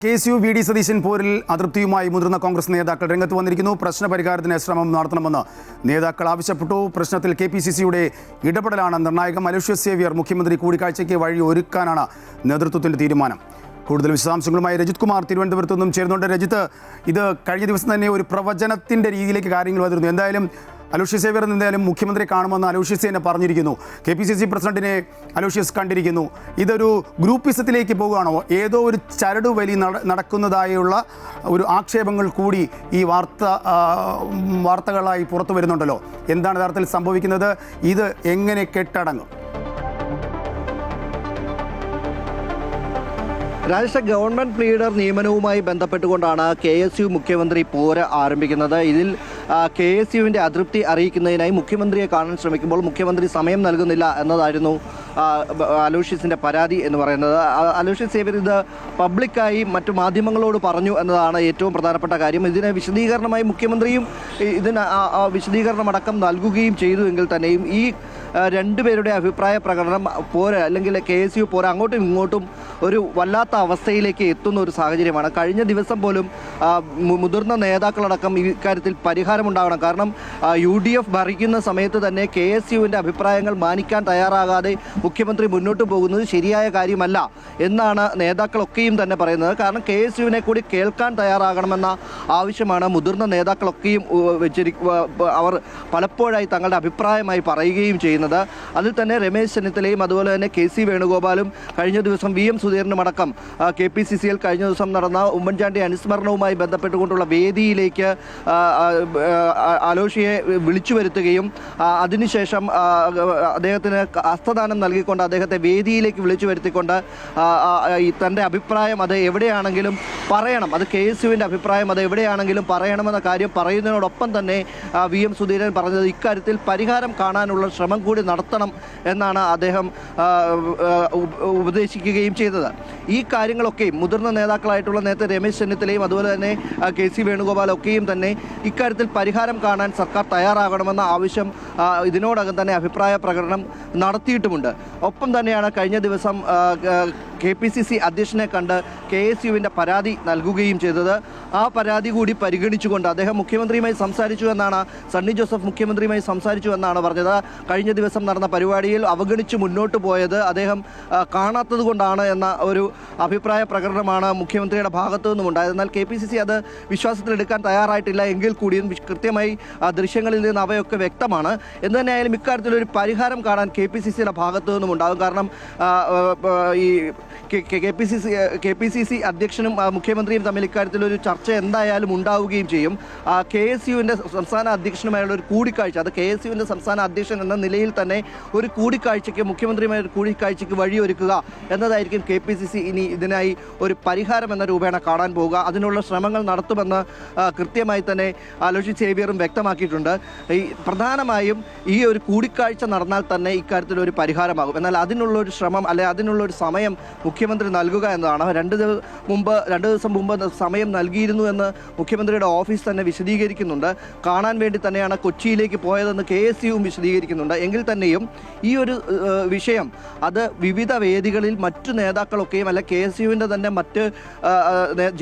KSU V D Satheesan പോരിൽ അതൃപ്തിയുമായി മുതിർന്ന കോൺഗ്രസ് നേതാക്കൾ രംഗത്ത് വന്നിരിക്കുന്നു. പ്രശ്നപരിഹാരത്തിന് ശ്രമം നടത്തണമെന്ന് നേതാക്കൾ ആവശ്യപ്പെട്ടു. പ്രശ്നത്തിൽ KPCCയുടെ ഇടപെടലാണ് നിർണായകം. അലോഷ്യസ് സേവ്യർ മുഖ്യമന്ത്രി കൂടിക്കാഴ്ചയ്ക്ക് വഴി ഒരുക്കാനാണ് നേതൃത്വത്തിന്റെ തീരുമാനം. കൂടുതൽ വിശദാംശങ്ങളുമായി രജിത് കുമാർ തിരുവനന്തപുരത്തു നിന്നും ചേർന്നുകൊണ്ട്. രജിത്ത്, ഇത് കഴിഞ്ഞ ദിവസം തന്നെ ഒരു പ്രവചനത്തിന്റെ രീതിയിലേക്ക് കാര്യങ്ങൾ വന്നിരുന്നു. എന്തായാലും അലോഷ്യസ് സേവ്യർ എന്തായാലും മുഖ്യമന്ത്രിയെ കാണുമെന്ന് അലോഷ്യസ് തന്നെ പറഞ്ഞിരിക്കുന്നു. KPCC പ്രസിഡന്റിനെ അലോഷ്യസ് കണ്ടിരിക്കുന്നു. ഇതൊരു ഗ്രൂപ്പിസത്തിലേക്ക് പോകുകയാണോ? ഏതോ ഒരു ചരടുവലി നടക്കുന്നതായുള്ള ഒരു ആക്ഷേപങ്ങൾ കൂടി ഈ വാർത്തകളായി പുറത്തു വരുന്നുണ്ടല്ലോ. എന്താണ് യഥാർത്ഥത്തിൽ സംഭവിക്കുന്നത്? ഇത് എങ്ങനെ കെട്ടടങ്ങും? രാജേഷ്, ഗവൺമെന്റ് ലീഡർ നിയമനവുമായി ബന്ധപ്പെട്ടുകൊണ്ടാണ് KSU മുഖ്യമന്ത്രി പോര് ആരംഭിക്കുന്നത്. ഇതിൽ KSUവിൻ്റെ അതൃപ്തി അറിയിക്കുന്നതിനായി മുഖ്യമന്ത്രിയെ കാണാൻ ശ്രമിക്കുമ്പോൾ മുഖ്യമന്ത്രി സമയം നൽകുന്നില്ല എന്നതായിരുന്നു അലോഷ്യസിൻ്റെ പരാതി എന്ന് പറയുന്നത്. അലോഷ്യസ് സേവ്യർ ഇത് പബ്ലിക്കായി മറ്റു മാധ്യമങ്ങളോട് പറഞ്ഞു എന്നതാണ് ഏറ്റവും പ്രധാനപ്പെട്ട കാര്യം. ഇതിന് വിശദീകരണമായി മുഖ്യമന്ത്രിയും ഇതിന് വിശദീകരണമടക്കം നൽകുകയും ചെയ്തു എങ്കിൽ തന്നെയും ഈ രണ്ടുപേരുടെ അഭിപ്രായ പ്രകടനം പോര് അല്ലെങ്കിൽ KSU പോര് അങ്ങോട്ടും ഇങ്ങോട്ടും ഒരു വല്ലാത്ത അവസ്ഥയിലേക്ക് എത്തുന്ന ഒരു സാഹചര്യമാണ്. കഴിഞ്ഞ ദിവസം പോലും മുതിർന്ന നേതാക്കളടക്കം ഇക്കാര്യത്തിൽ പരിഹാരമുണ്ടാകണം. കാരണം UDF ഭരിക്കുന്ന സമയത്ത് തന്നെ KSUവിൻ്റെ അഭിപ്രായങ്ങൾ മാനിക്കാൻ തയ്യാറാകാതെ മുഖ്യമന്ത്രി മുന്നോട്ട് പോകുന്നത് ശരിയായ കാര്യമല്ല എന്നാണ് നേതാക്കളൊക്കെയും തന്നെ പറയുന്നത്. കാരണം KSUവിനെ കൂടി കേൾക്കാൻ തയ്യാറാകണമെന്ന ആവശ്യമാണ് മുതിർന്ന നേതാക്കളൊക്കെയും അവർ പലപ്പോഴായി തങ്ങളുടെ അഭിപ്രായമായി പറയുകയും ചെയ്യുന്നത്. അതിൽ തന്നെ രമേശ് ചെന്നിത്തലയും അതുപോലെ തന്നെ KC വേണുഗോപാലും കഴിഞ്ഞ ദിവസം VM സുധീരനുമടക്കം KPCCയിൽ കഴിഞ്ഞ ദിവസം നടന്ന ഉമ്മൻചാണ്ടി അനുസ്മരണവുമായി ബന്ധപ്പെട്ടുകൊണ്ടുള്ള വേദിയിലേക്ക് അലോഷ്യയെ വിളിച്ചു വരുത്തുകയും അതിനുശേഷം അദ്ദേഹത്തിന് ഹസ്തദാനം നൽകിക്കൊണ്ട് അദ്ദേഹത്തെ വേദിയിലേക്ക് വിളിച്ചു വരുത്തിക്കൊണ്ട് തൻ്റെ അഭിപ്രായം അത് എവിടെയാണെങ്കിലും പറയണം, അത് KSUവിൻ്റെ അഭിപ്രായം അത് എവിടെയാണെങ്കിലും പറയണമെന്ന കാര്യം പറയുന്നതിനോടൊപ്പം തന്നെ VM സുധീരൻ പറഞ്ഞത് ഇക്കാര്യത്തിൽ പരിഹാരം കാണാനുള്ള ശ്രമം കൂടി നടത്തണം എന്നാണ് അദ്ദേഹം ഉപദേശിക്കുകയും ചെയ്തത്. ഈ കാര്യങ്ങളൊക്കെയും മുതിർന്ന നേതാക്കളായിട്ടുള്ള നേരത്തെ രമേശ് ചെന്നിത്തലയും അതുപോലെ തന്നെ KC വേണുഗോപാലൊക്കെയും തന്നെ ഇക്കാര്യത്തിൽ പരിഹാരം കാണാൻ സർക്കാർ തയ്യാറാകണമെന്ന ആവശ്യം ഇതിനോടകം തന്നെ അഭിപ്രായ പ്രകടനം നടത്തിയിട്ടുമുണ്ട്. ഒപ്പം തന്നെയാണ് കഴിഞ്ഞ ദിവസം KPCC അധ്യക്ഷനെ കണ്ട് KSUവിൻ്റെ പരാതി നൽകുകയും ചെയ്തത്. ആ പരാതി കൂടി പരിഗണിച്ചുകൊണ്ട് അദ്ദേഹം മുഖ്യമന്ത്രിയുമായി സംസാരിച്ചു എന്നാണ്, സണ്ണി ജോസഫ് മുഖ്യമന്ത്രിയുമായി സംസാരിച്ചു എന്നാണ് പറഞ്ഞത്. കഴിഞ്ഞ ദിവസം നടന്ന പരിപാടിയിൽ അവഗണിച്ച് മുന്നോട്ട് പോയത് അദ്ദേഹം കാണാത്തത് കൊണ്ടാണ് എന്ന ഒരു അഭിപ്രായ പ്രകടനമാണ് മുഖ്യമന്ത്രിയുടെ ഭാഗത്തു നിന്നും ഉണ്ടായത്. എന്നാൽ KPCC അത് വിശ്വാസത്തിലെടുക്കാൻ തയ്യാറായിട്ടില്ല എങ്കിൽ കൂടിയും കൃത്യമായി ദൃശ്യങ്ങളിൽ നിന്ന് അവയൊക്കെ വ്യക്തമാണ്. എന്ന് തന്നെയായാലും ഇക്കാര്യത്തിലൊരു പരിഹാരം കാണാൻ KPCCയുടെ ഭാഗത്തു നിന്നും ഉണ്ടാകും. കാരണം ഈ KPCC അധ്യക്ഷനും മുഖ്യമന്ത്രിയും തമ്മിൽ ഇക്കാര്യത്തിലൊരു ചർച്ച എന്തായാലും ഉണ്ടാവുകയും ചെയ്യും. KSUവിൻ്റെ സംസ്ഥാന അധ്യക്ഷനുമായുള്ള ഒരു കൂടിക്കാഴ്ച, അത് KSUവിൻ്റെ സംസ്ഥാന അധ്യക്ഷൻ എന്ന നിലയിൽ തന്നെ ഒരു കൂടിക്കാഴ്ചയ്ക്ക്, മുഖ്യമന്ത്രിയുമായ ഒരു കൂടിക്കാഴ്ചയ്ക്ക് വഴിയൊരുക്കുക എന്നതായിരിക്കും KPCC ഇനി ഇതിനായി ഒരു പരിഹാരം എന്ന രൂപേണ കാണാൻ പോവുക. അതിനുള്ള ശ്രമങ്ങൾ നടത്തുമെന്ന് കൃത്യമായി തന്നെ അലോഷ്യസ് സേവ്യറും വ്യക്തമാക്കിയിട്ടുണ്ട്. പ്രധാനമായും ഈ ഒരു കൂടിക്കാഴ്ച നടന്നാൽ തന്നെ ഇക്കാര്യത്തിൽ ഒരു പരിഹാരമാകും. എന്നാൽ അതിനുള്ളൊരു ശ്രമം അതിനുള്ളൊരു സമയം മുഖ്യമന്ത്രി നൽകുക എന്നതാണ്. രണ്ട് ദിവസം മുമ്പ് സമയം നൽകിയിരുന്നു എന്ന് മുഖ്യമന്ത്രിയുടെ ഓഫീസ് തന്നെ വിശദീകരിക്കുന്നുണ്ട്. കാണാൻ വേണ്ടി തന്നെയാണ് കൊച്ചിയിലേക്ക് പോയതെന്ന് KSUവും വിശദീകരിക്കുന്നുണ്ട്. എങ്കിൽ തന്നെയും ഈ ഒരു വിഷയം അത് വിവിധ വേദികളിൽ മറ്റു നേതാക്കളൊക്കെയും അല്ല KSUവിൻ്റെ തന്നെ മറ്റ്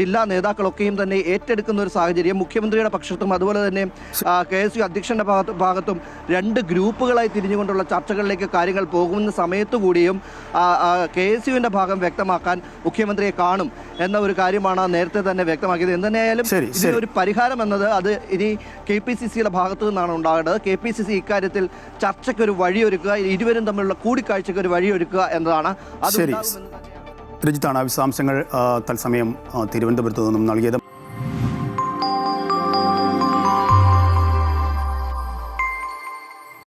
ജില്ലാ നേതാക്കളൊക്കെയും തന്നെ ഏറ്റെടുക്കുന്ന ഒരു സാഹചര്യം മുഖ്യമന്ത്രിയുടെ പക്ഷത്തും അതുപോലെ തന്നെ KSU അധ്യക്ഷൻ്റെ ഭാഗത്തും രണ്ട് ഗ്രൂപ്പുകളായി തിരിഞ്ഞുകൊണ്ടുള്ള ചർച്ചകളിലേക്ക് കാര്യങ്ങൾ പോകുന്ന സമയത്തു കൂടിയും KSUവിൻ്റെ ഭാഗം വ്യക്തമാക്കാൻ മുഖ്യമന്ത്രിയെ കാണും എന്ന ഒരു കാര്യമാണ് നേരത്തെ തന്നെ വ്യക്തമാക്കിയത്. എന്തുതന്നെയായാലും ഇതിനൊരു പരിഹാരം എന്നത് അത് ഇനി KPCCയുടെ ഭാഗത്തു നിന്നാണ് ഉണ്ടാകേണ്ടത്. KPCC ഇക്കാര്യത്തിൽ ചർച്ചയ്ക്കൊരു വഴിയൊരുക്കുക, ഇരുവരും തമ്മിലുള്ള കൂടിക്കാഴ്ചയ്ക്ക് ഒരു വഴിയൊരുക്കുക എന്നതാണ്. രജിത്താണ് വിശദാംശങ്ങൾ തത്സമയം തിരുവനന്തപുരത്ത് നിന്നും നൽകിയത്.